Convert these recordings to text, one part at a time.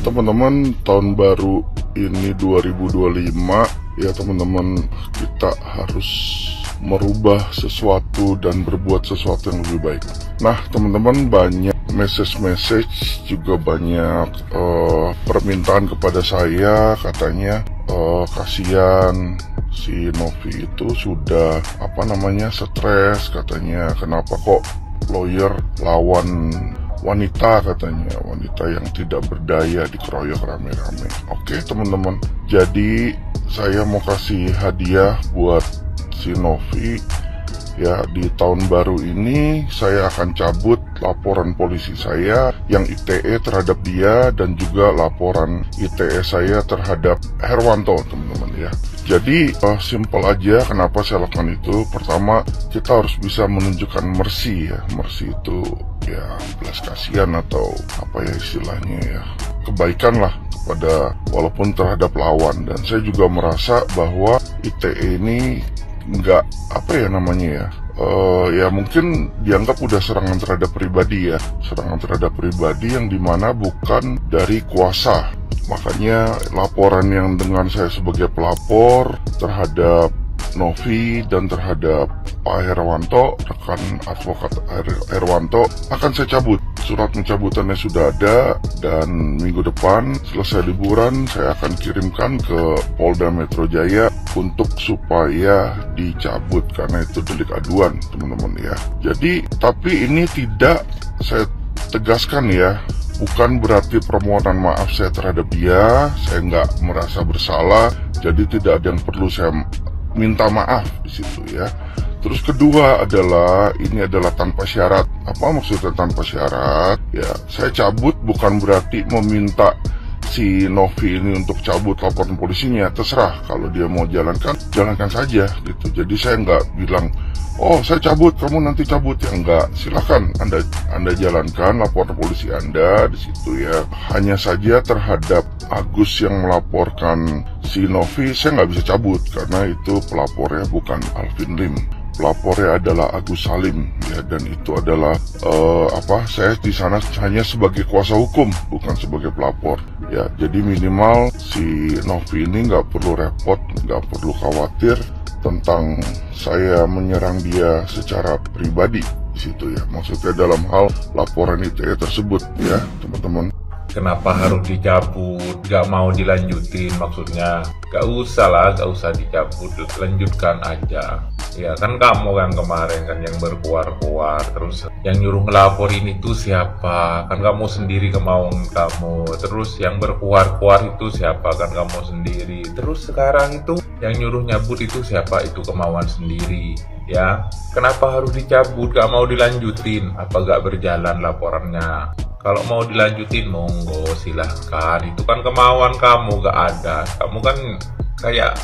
teman-teman, tahun baru ini 2025 ya teman-teman, kita harus merubah sesuatu dan berbuat sesuatu yang lebih baik. Nah teman-teman, banyak message juga banyak permintaan kepada saya, katanya kasihan si Novi itu sudah stres, katanya kenapa kok lawyer lawan wanita, katanya wanita yang tidak berdaya dikeroyok rame-rame. Oke teman-teman, jadi saya mau kasih hadiah buat si Novi ya. Di tahun baru ini saya akan cabut laporan polisi saya yang ITE terhadap dia, dan juga laporan ITE saya terhadap Herwanto teman-teman ya. Jadi simple aja kenapa saya lakukan itu. Pertama, kita harus bisa menunjukkan mercy ya. Mercy itu ya belas kasihan atau apa ya istilahnya ya, kebaikan lah kepada walaupun terhadap lawan. Dan saya juga merasa bahwa ITE ini nggak ya mungkin dianggap udah serangan terhadap pribadi ya, serangan terhadap pribadi yang dimana bukan dari kuasa. Makanya laporan yang dengan saya sebagai pelapor terhadap Novi dan terhadap Pak Herwanto, rekan advokat Herwanto, akan saya cabut. Surat pencabutannya sudah ada, dan minggu depan selesai liburan saya akan kirimkan ke Polda Metro Jaya untuk supaya dicabut, karena itu delik aduan teman-teman ya. Jadi tapi ini tidak, saya tegaskan ya, bukan berarti permohonan maaf saya terhadap dia. Saya nggak merasa bersalah, jadi tidak ada yang perlu saya minta maaf di situ ya. Terus kedua adalah, ini adalah tanpa syarat. Apa maksudnya tanpa syarat? Ya, saya cabut bukan berarti meminta si Novi ini untuk cabut laporan polisinya. Terserah, kalau dia mau jalankan saja gitu. Jadi saya nggak bilang, oh saya cabut, kamu nanti cabut ya, enggak. Silakan Anda jalankan laporan polisi Anda di situ ya. Hanya saja terhadap Agus yang melaporkan si Novi, saya nggak bisa cabut karena itu pelapornya bukan Alvin Lim. Pelapornya adalah Agus Salim ya, dan itu adalah saya di sana hanya sebagai kuasa hukum, bukan sebagai pelapor ya. Jadi minimal si Novi ini nggak perlu repot, nggak perlu khawatir tentang saya menyerang dia secara pribadi di situ ya. Maksudnya dalam hal laporan ITE tersebut ya teman-teman. Kenapa harus dicabut? Gak mau dilanjutin maksudnya? Gak usah dicabut, lanjutkan aja. Ya kan kamu kan kemarin kan yang berkuar-kuar, terus yang nyuruh ngelaporin itu siapa? Kan kamu sendiri kemauan kamu. Terus yang berkuar-kuar itu siapa? Kan kamu sendiri. Terus sekarang itu yang nyuruh nyabut itu siapa? Itu kemauan sendiri. Ya, kenapa harus dicabut? Gak mau dilanjutin? Apa gak berjalan laporannya? Kalau mau dilanjutin monggo silahkan, itu kan kemauan kamu, gak ada. Kamu kan kayak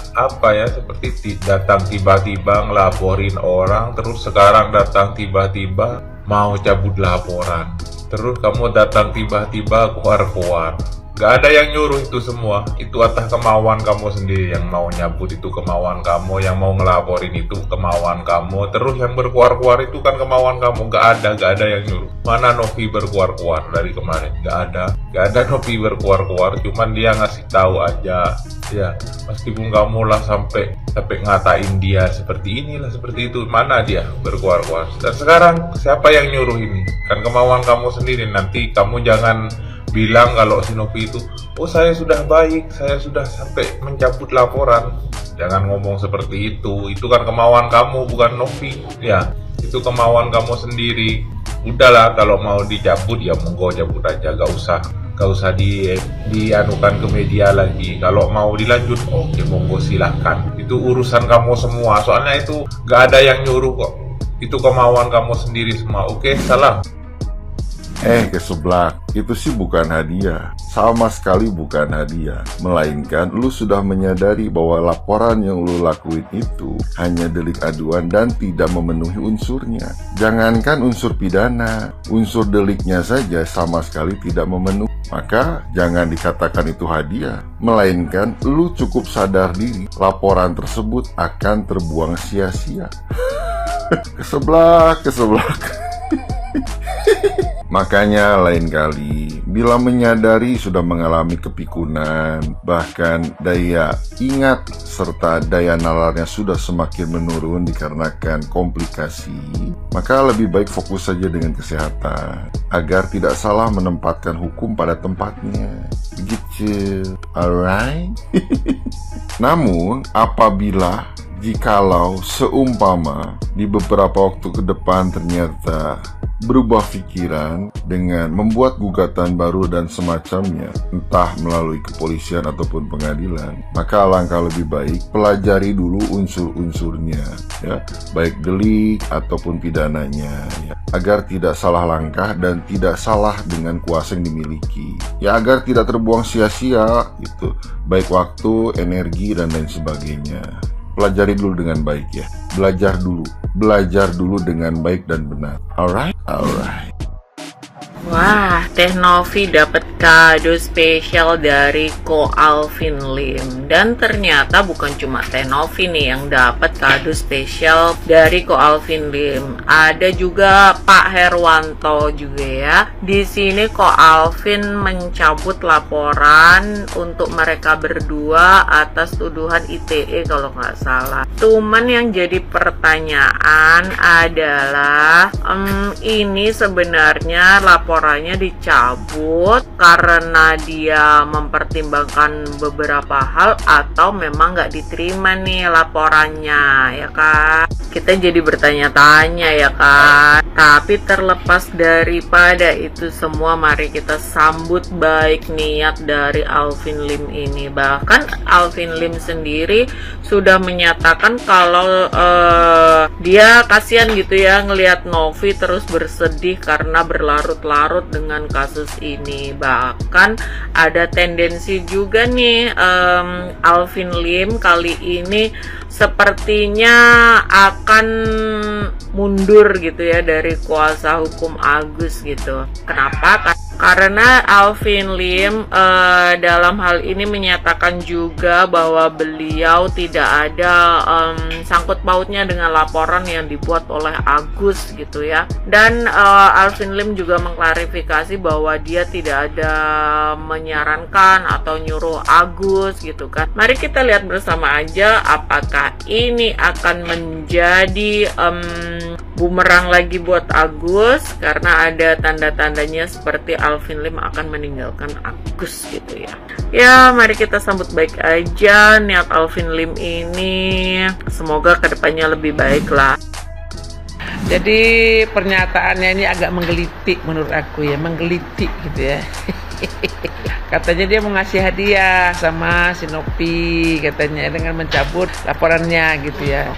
seperti datang tiba-tiba ngelaporin orang, terus sekarang datang tiba-tiba mau cabut laporan, terus kamu datang tiba-tiba keluar-keluar. Gak ada yang nyuruh itu semua, itu atas kemauan kamu sendiri. Yang mau nyabut itu kemauan kamu, yang mau ngelaporin itu kemauan kamu, terus yang berkuar-kuar itu kan kemauan kamu. Gak ada yang nyuruh. Mana Novi berkuar-kuar dari kemarin? Gak ada Novi berkuar-kuar, cuman dia ngasih tahu aja ya. Meskipun kamu lah sampai ngatain dia seperti inilah seperti itu, mana dia berkuar-kuar. Dan sekarang siapa yang nyuruh ini? Kan kemauan kamu sendiri. Nanti kamu jangan bilang kalau si Novi itu, oh saya sudah baik, saya sudah sampai mencabut laporan. Jangan ngomong seperti itu kan kemauan kamu, bukan Novi ya. Itu kemauan kamu sendiri. Udahlah, kalau mau dicabut ya monggo cabut aja, gak usah dianukan ke media lagi. Kalau mau dilanjut, oke monggo silahkan. Itu urusan kamu semua, soalnya itu gak ada yang nyuruh kok. Itu kemauan kamu sendiri semua. Oke, salam. Keseblak, itu sih bukan hadiah. Sama sekali bukan hadiah. Melainkan lu sudah menyadari bahwa laporan yang lu lakuin itu hanya delik aduan dan tidak memenuhi unsurnya. Jangankan unsur pidana, unsur deliknya saja sama sekali tidak memenuhi. Maka jangan dikatakan itu hadiah. Melainkan lu cukup sadar diri laporan tersebut akan terbuang sia-sia. Keseblak. Makanya lain kali Bila menyadari sudah mengalami kepikunan, bahkan daya ingat serta daya nalarnya sudah semakin menurun dikarenakan komplikasi, maka lebih baik fokus saja dengan kesehatan agar tidak salah menempatkan hukum pada tempatnya. Begitu, alright? Namun, apabila jikalau seumpama di beberapa waktu ke depan ternyata berubah pikiran dengan membuat gugatan baru dan semacamnya, entah melalui kepolisian ataupun pengadilan, maka alangkah lebih baik pelajari dulu unsur-unsurnya, ya, baik delik ataupun pidananya, ya, agar tidak salah langkah dan tidak salah dengan kuasa yang dimiliki, ya, agar tidak terbuang sia-sia, gitu, baik waktu, energi dan lain sebagainya. Pelajari dulu dengan baik, ya. Belajar dulu dengan baik dan benar. Alright. Wah, Teh Novi dapat kado spesial dari Ko Alvin Lim. Dan ternyata bukan cuma Teh Novi nih yang dapat kado spesial dari Ko Alvin Lim. Ada juga Pak Herwanto juga ya. Di sini Ko Alvin mencabut laporan untuk mereka berdua atas tuduhan ITE kalau nggak salah. Cuman yang jadi pertanyaan adalah ini sebenarnya laporannya dicabut karena dia mempertimbangkan beberapa hal atau memang nggak diterima nih laporannya, ya kan? Kita jadi bertanya-tanya, ya kan? Tapi terlepas daripada itu semua, mari kita sambut baik niat dari Alvin Lim ini. Bahkan Alvin Lim sendiri sudah menyatakan kalau dia kasihan gitu ya ngelihat Novi terus bersedih karena berlarut-larut dengan kasus ini. Bahkan ada tendensi juga nih Alvin Lim kali ini sepertinya akan mundur gitu ya dari kuasa hukum Agus gitu. Kenapa? Karena Alvin Lim dalam hal ini menyatakan juga bahwa beliau tidak ada sangkut pautnya dengan laporan yang dibuat oleh Agus gitu ya. Dan Alvin Lim juga mengklarifikasi bahwa dia tidak ada menyarankan atau nyuruh Agus gitu kan. Mari kita lihat bersama aja apakah ini akan menjadi bumerang lagi buat Agus, karena ada tanda-tandanya seperti Alvin Lim akan meninggalkan Agus gitu ya. Ya, mari kita sambut baik aja niat Alvin Lim ini. Semoga kedepannya lebih baik lah. Jadi pernyataannya ini agak menggelitik menurut aku ya, menggelitik gitu ya. Katanya dia mau ngasih hadiah sama si Novi katanya dengan mencabut laporannya gitu ya.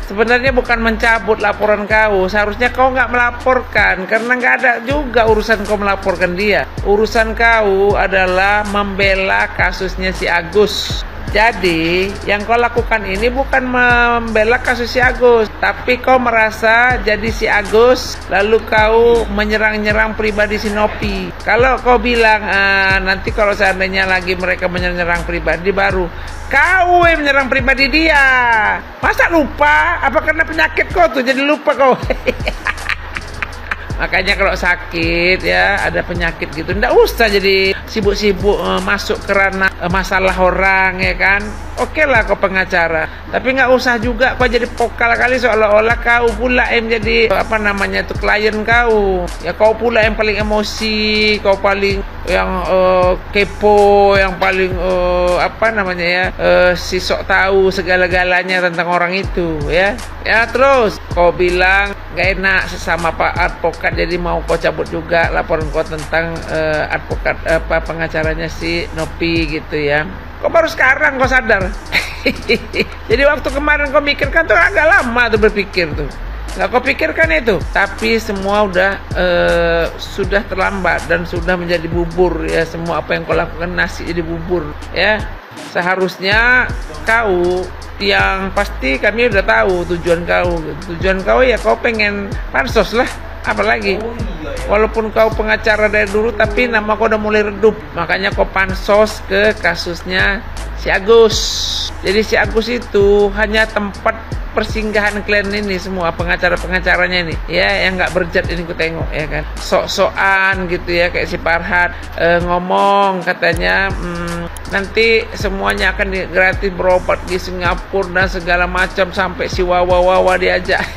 Sebenarnya bukan mencabut laporan kau, seharusnya kau nggak melaporkan karena nggak ada juga urusan kau melaporkan dia. Urusan kau adalah membela kasusnya si Agus. Jadi yang kau lakukan ini bukan membela kasus si Agus, tapi kau merasa jadi si Agus lalu kau menyerang-nyerang pribadi si Novi. Kalau kau bilang nanti kalau seandainya lagi mereka menyerang pribadi baru kau yang menyerang pribadi dia. Masa lupa? Apa karena penyakit kau tuh jadi lupa kau? Makanya kalau sakit ya ada penyakit gitu, ndak usah jadi sibuk-sibuk masuk ke ranah masalah orang ya kan. Oke lah kau pengacara, tapi nggak usah juga kau jadi pokal kali seolah-olah kau pula yang jadi klien kau. Ya kau pula yang paling emosi, kau paling yang kepo, yang paling si sok tahu segala-galanya tentang orang itu ya. Ya terus kau bilang gak enak sesama Pak advokat, jadi mau kau cabut juga laporan kau tentang advokat pengacaranya si Novi gitu ya. Kok baru sekarang kau sadar? Jadi waktu kemarin kau mikirkan tuh agak lama tuh berpikir tuh. Nggak kau pikirkan itu, tapi semua sudah terlambat dan sudah menjadi bubur ya. Semua apa yang kau lakukan nasi jadi bubur ya. Seharusnya kau yang pasti kami udah tahu tujuan kau ya kau pengen pansos lah, apalagi walaupun kau pengacara dari dulu tapi nama kau udah mulai redup, makanya kau pansos ke kasusnya si Agus. Jadi si Agus itu hanya tempat persinggahan klien ini semua, pengacara-pengacaranya ini ya, yang nggak berjat ini ku tengok ya kan, sok-sokan gitu ya, kayak si Farhad ngomong katanya nanti semuanya akan gratis berobat di Singapura dan segala macam, sampai si Wawa diajak.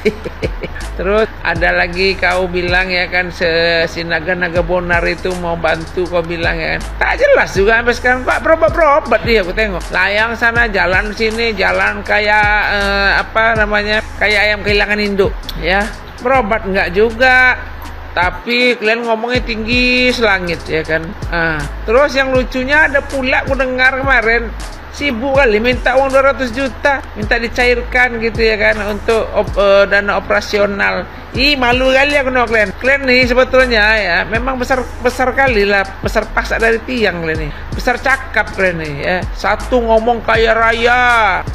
Terus ada lagi kau bilang ya kan, si Naga Bonar itu mau bantu, kau bilang ya kan, tak jelas juga sampai sekarang Pak, berobat dia aku tengok, layang sana jalan sini, jalan kayak kayak ayam kehilangan induk ya, berobat enggak juga, tapi kalian ngomongnya tinggi selangit ya kan. Terus yang lucunya ada pula aku dengar kemarin, sibuk kali minta uang 200 juta, minta dicairkan gitu ya kan, untuk dana operasional. Malu kali aku nengok kalian nih sebetulnya ya, memang besar kali lah, besar pasak dari tiang kalian nih, besar cakap kalian nih ya. Satu ngomong kaya raya,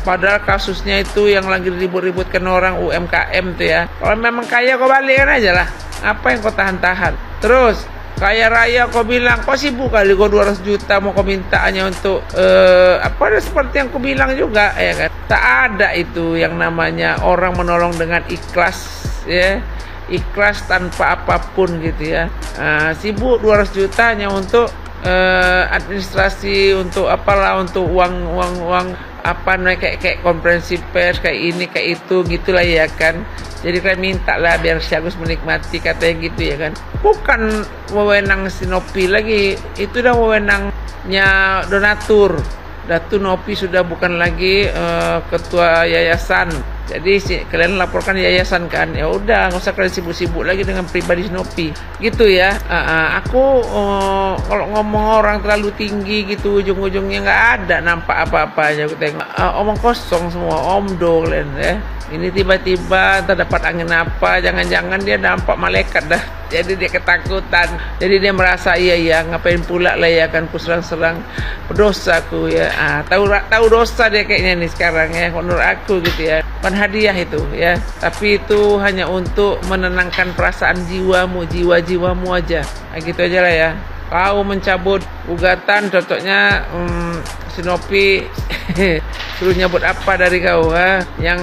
padahal kasusnya itu yang lagi ribut-ributkan orang UMKM tuh ya. Kalau memang kaya kau balikan aja lah, apa yang kau tahan-tahan. Terus kaya raya kau bilang, kau sibuk kali kau 200 juta mau kau minta hanya untuk seperti yang kau bilang juga ya kan. Tak ada itu yang namanya orang menolong dengan ikhlas ya, ikhlas tanpa apapun gitu ya. Sibuk 200 juta hanya untuk administrasi, untuk apalah, untuk uang apa namanya, kayak konferensi pers, kayak ini kayak itu gitulah ya kan. Jadi kalian minta lah biar si Agus menikmati, katanya gitu ya kan. Bukan wewenang Sinopi lagi, itu udah wewenangnya donatur. Datu Nopi sudah bukan lagi ketua yayasan. Jadi kalian laporkan yayasan kan, ya udah nggak usah kalian sibuk-sibuk lagi dengan pribadi Sinopi gitu ya. Aku kalau ngomong orang terlalu tinggi gitu, ujung-ujungnya nggak ada nampak apa-apanya. Aku tengok omong kosong semua, omdo kalian ya. Ini tiba-tiba terdapat angin apa, jangan-jangan dia nampak malaikat dah. Jadi dia ketakutan. Jadi dia merasa iya ngapain pula lah ya kan, ku serang-serang berdosaku ya. Tahu dosa dia kayaknya nih sekarang ya, menurut aku gitu ya. Bukan hadiah itu ya, tapi itu hanya untuk menenangkan perasaan jiwamu aja. Gitu aja lah ya. Kau mencabut gugatan, cocoknya Sinopi suruh nyabut apa dari kau yang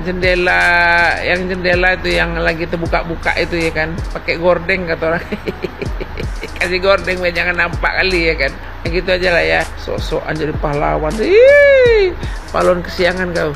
jendela itu yang lagi terbuka-buka itu ya kan, pakai gordeng kata orang. Kasih gordeng biar jangan nampak kali ya kan. Gitu aja lah ya, sok-sokan jadi pahlawan. Pahlawan kesiangan kau.